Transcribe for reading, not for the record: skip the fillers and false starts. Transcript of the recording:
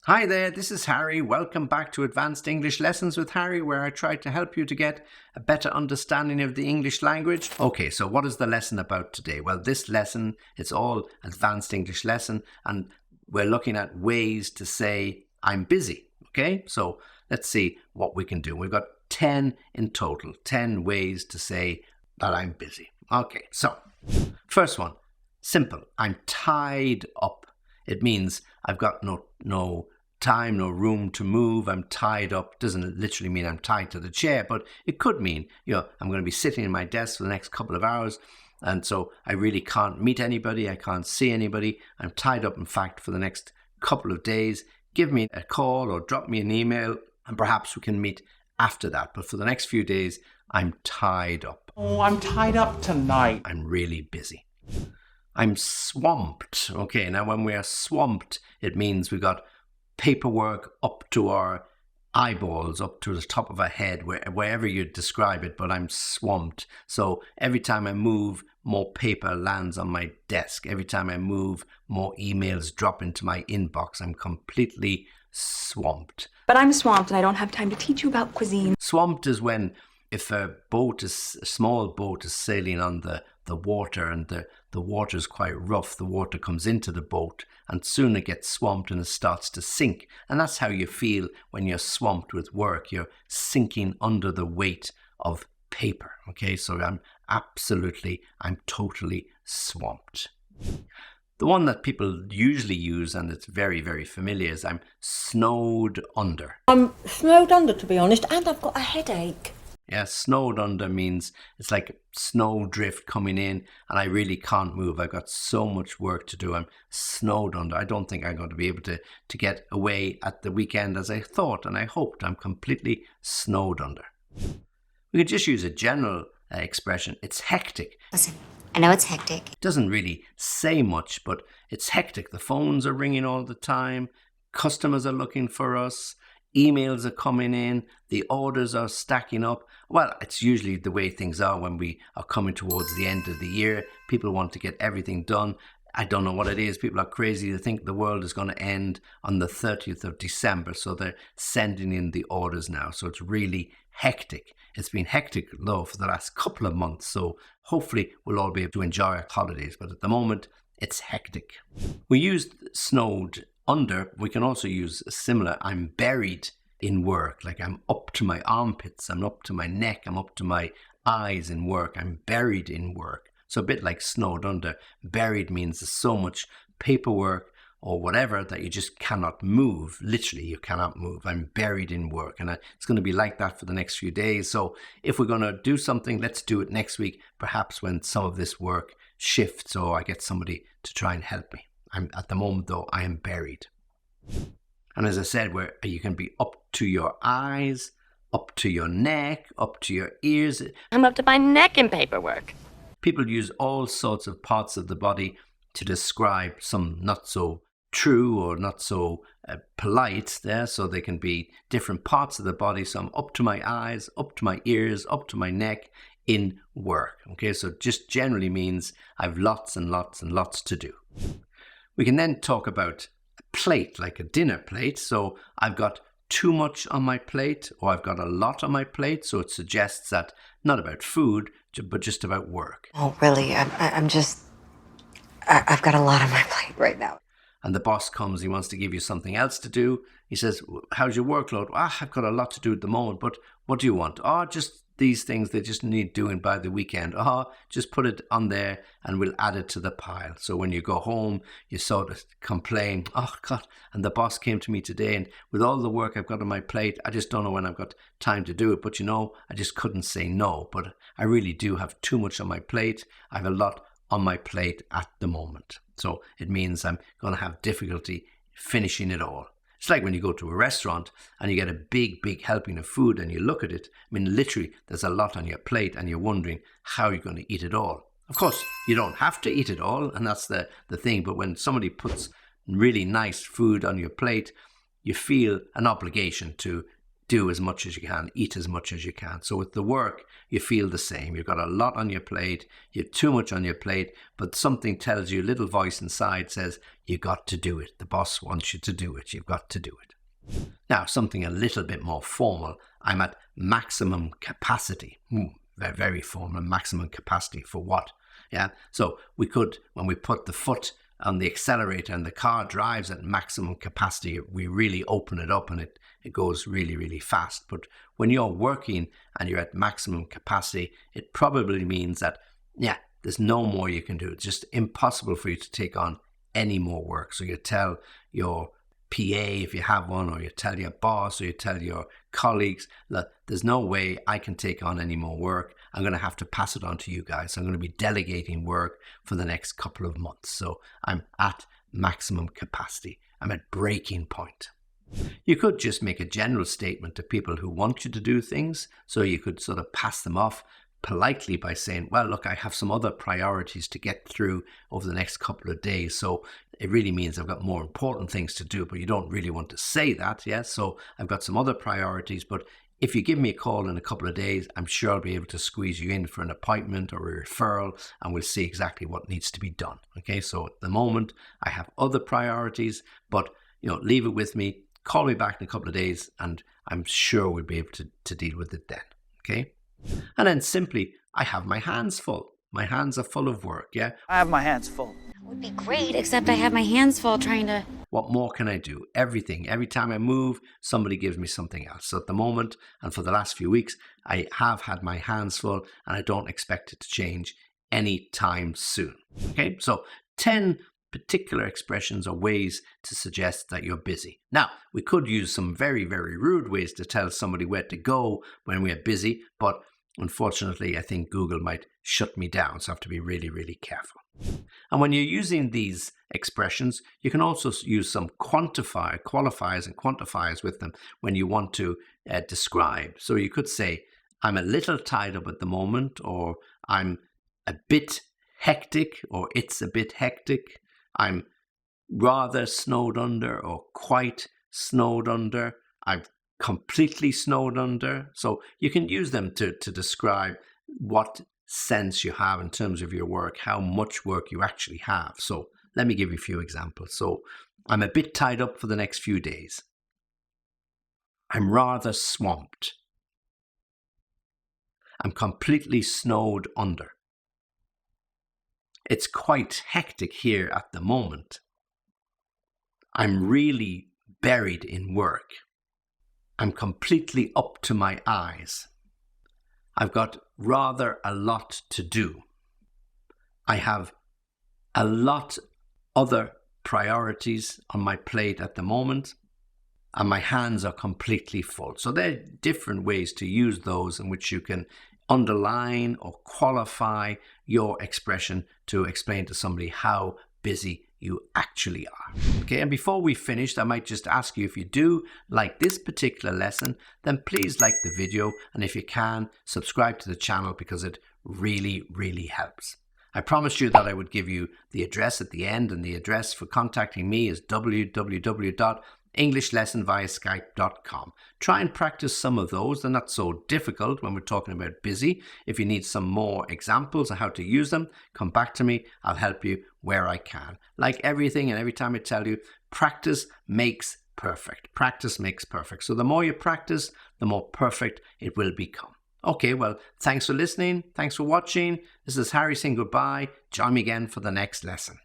Hi there, this is Harry. Welcome back to Advanced English Lessons with Harry, where I try to help you to get a better understanding of the English language. Okay, so what is the lesson about today? Well, this lesson, it's all Advanced English lesson, and we're looking at ways to say, I'm busy. Okay, so let's see what we can do. We've got 10 in total, 10 ways to say that I'm busy. Okay, so first one, simple. I'm tied up. It means I've got no time, no room to move. I'm tied up. Doesn't literally mean I'm tied to the chair, but it could mean, I'm going to be sitting in my desk for the next couple of hours. And so I really can't meet anybody. I can't see anybody. I'm tied up, in fact, for the next couple of days. Give me a call or drop me an email and perhaps we can meet after that. But for the next few days, I'm tied up. Oh, I'm tied up tonight. I'm really busy. I'm swamped. Okay, now when we are swamped, it means we've got paperwork up to our eyeballs, up to the top of our head, wherever you describe it, but I'm swamped. So every time I move, more paper lands on my desk. Every time I move, more emails drop into my inbox. I'm completely swamped. But I'm swamped and I don't have time to teach you about cuisine. Swamped is when if a small boat is sailing on the water and the water is quite rough, the water comes into the boat and soon it gets swamped and it starts to sink. And that's how you feel when you're swamped with work. You're sinking under the weight of paper. Okay, so I'm totally swamped. The one that people usually use, and it's very, very familiar, is I'm snowed under. I'm snowed under, to be honest, and I've got a headache. Yeah, snowed under means it's like snow drift coming in and I really can't move. I've got so much work to do. I'm snowed under. I don't think I'm going to be able to get away at the weekend as I thought and I hoped. I'm completely snowed under. We could just use a general expression. It's hectic. Listen, I know it's hectic. It doesn't really say much, but it's hectic. The phones are ringing all the time. Customers are looking for us. Emails are coming in, the orders are stacking up. Well, it's usually the way things are when we are coming towards the end of the year. People want to get everything done. I don't know what it is. People are crazy to think the world is going to end on the 30th of December. So they're sending in the orders now. So it's really hectic. It's been hectic though for the last couple of months. So hopefully we'll all be able to enjoy our holidays. But at the moment, it's hectic. We used snowed under. We can also use a similar, I'm buried in work, like I'm up to my armpits, I'm up to my neck, I'm up to my eyes in work, I'm buried in work. So a bit like snowed under. Buried means there's so much paperwork or whatever that you just cannot move. Literally, you cannot move. I'm buried in work. And it's going to be like that for the next few days. So if we're going to do something, let's do it next week, perhaps when some of this work shifts or I get somebody to try and help me. At the moment, though, I am buried. And as I said, where you can be up to your eyes, up to your neck, up to your ears. I'm up to my neck in paperwork. People use all sorts of parts of the body to describe some not so true or not so polite there. So they can be different parts of the body. So I'm up to my eyes, up to my ears, up to my neck in work. Okay, so just generally means I've lots and lots and lots to do. We can then talk about a plate, like a dinner plate. So I've got too much on my plate or I've got a lot on my plate. So it suggests that not about food, but just about work. Oh, really? I've got a lot on my plate right now. And the boss comes, he wants to give you something else to do. He says, how's your workload? I've got a lot to do at the moment, but what do you want? Just these things they just need doing by the weekend. Just put it on there and we'll add it to the pile. So when you go home, you sort of complain, oh God, and the boss came to me today and with all the work I've got on my plate, I just don't know when I've got time to do it. But I just couldn't say no. But I really do have too much on my plate. I have a lot on my plate at the moment. So it means I'm going to have difficulty finishing it all. It's like when you go to a restaurant and you get a big, big helping of food and you look at it. I mean, literally, there's a lot on your plate and you're wondering how you're going to eat it all. Of course, you don't have to eat it all, and that's the thing. But when somebody puts really nice food on your plate, you feel an obligation to do as much as you can, eat as much as you can. So with the work, you feel the same. You've got a lot on your plate, you have too much on your plate, but something tells you, a little voice inside says, you got to do it. The boss wants you to do it. You've got to do it. Now, something a little bit more formal, I'm at maximum capacity. Very, very formal. Maximum capacity for what? Yeah. So we could, when we put the foot on the accelerator and the car drives at maximum capacity, we really open it up and it goes really, really fast. But when you're working and you're at maximum capacity, it probably means that, there's no more you can do. It's just impossible for you to take on any more work. So you tell your PA, if you have one, or you tell your boss, or you tell your colleagues, look, there's no way I can take on any more work. I'm going to have to pass it on to you guys. I'm going to be delegating work for the next couple of months. So I'm at maximum capacity. I'm at breaking point. You could just make a general statement to people who want you to do things. So you could sort of pass them off politely by saying, well, look, I have some other priorities to get through over the next couple of days. So it really means I've got more important things to do, but you don't really want to say that. So I've got some other priorities, but if you give me a call in a couple of days, I'm sure I'll be able to squeeze you in for an appointment or a referral, and we'll see exactly what needs to be done. Okay, so at the moment, I have other priorities, but leave it with me. Call me back in a couple of days, and I'm sure we'll be able to deal with it then. Okay, and then simply, I have my hands full. My hands are full of work. Yeah, I have my hands full. Would be great, except I have my hands full trying to... What more can I do? Everything. Every time I move, somebody gives me something else. So at the moment, and for the last few weeks, I have had my hands full, and I don't expect it to change anytime soon. Okay, so 10 particular expressions or ways to suggest that you're busy. Now, we could use some very, very rude ways to tell somebody where to go when we're busy, but unfortunately, I think Google might shut me down, so I have to be really, really careful. And when you're using these expressions, you can also use some qualifiers and quantifiers with them when you want to describe. So you could say, I'm a little tied up at the moment, or I'm a bit hectic, or it's a bit hectic. I'm rather snowed under, or quite snowed under. I'm completely snowed under. So you can use them to describe what sense you have in terms of your work, how much work you actually have. So let me give you a few examples. So I'm a bit tied up for the next few days. I'm rather swamped. I'm completely snowed under. It's quite hectic here at the moment. I'm really buried in work. I'm completely up to my eyes. I've got rather a lot to do. I have a lot other priorities on my plate at the moment, and my hands are completely full. So there are different ways to use those in which you can underline or qualify your expression to explain to somebody how busy you actually are. Okay, and before we finish, I might just ask you, if you do like this particular lesson, then please like the video, and if you can, subscribe to the channel, because it really, really helps. I promised you that I would give you the address at the end, and the address for contacting me is www.englishlessonviaskype.com. Try and practice some of those. They're not so difficult when we're talking about busy. If you need some more examples of how to use them, come back to me. I'll help you where I can. Like everything and every time I tell you, practice makes perfect. Practice makes perfect. So the more you practice, the more perfect it will become. Okay, well, thanks for listening. Thanks for watching. This is Harry saying goodbye. Join me again for the next lesson.